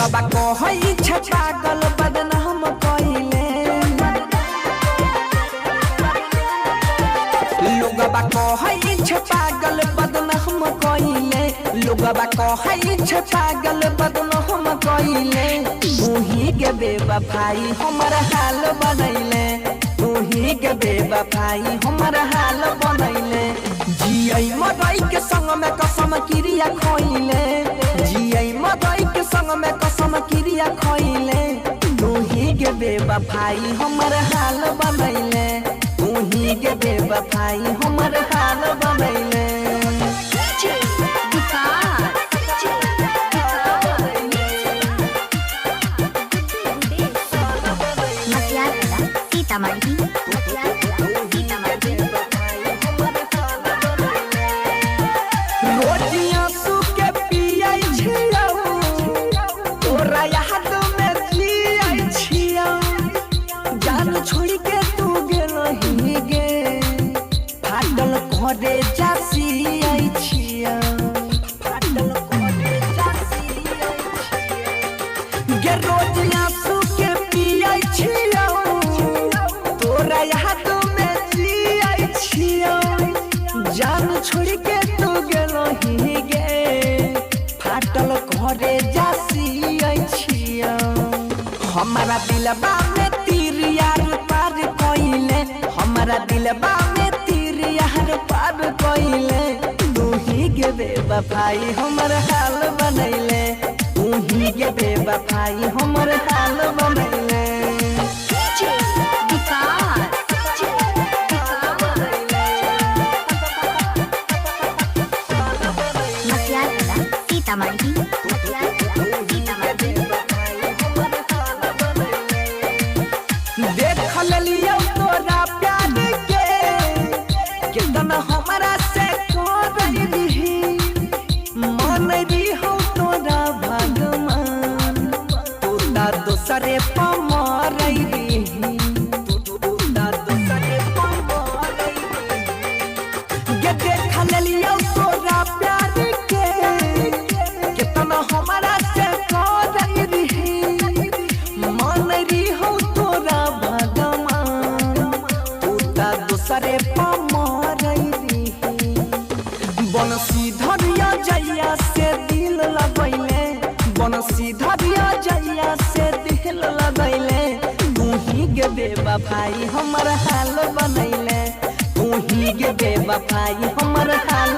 लोगबा कहई छे पागल बदनाम कइले लोगबा कहई छे पागल बदनाम कइले लोगबा कहई छे पागल बदनाम कइले तूही के बेवफाई हमर हाल बनैले तूही के बेवफाई हमर हाल बनैले जियै मरई के संग में कसम क्रिया खइले जियै मरई के संग में कसम क्रिया खइले तूही के बेवफाई हमर हाल बनैले तूही के बेवफाई हमर हाल बनैले रोटियां सूखे पियाई छियौ तोरा याद में जियाई छियौ जान छोड़ के तू गेलही गे फाटल घरे जासी आई छियौ फाटल घरे जासी आई गे रोटियां सूखे पियाई छियौ तोरा याद में जियाई छियौ जान छोड़ के तू गेलही गे फाटल घरे जासी आई छियौ हमारा दिलबा में तीर यार पार कइले हमारा दिलबा में तीर यार पार कइले तूही के बेवफाई हमर हाल बनैले तूही के बेवफाई हमर हाल बनैले देख लियो तोरा प्यार के कितना हमरा से करही मन हो तोरा भगवान तू ता दोसरे पमरही तू ता दोसरे पमरही गे देख लियो तोरा प्यार के कितना हमरा से करही मन हो तोरा दूसरे पमरही बनसी धरिया जइया से दिल लगैले बनसी धरिया जइया से दिल लगैले तूही के बेवफाई हमर हाल बनैले तूही के बेवफाई हमर हाल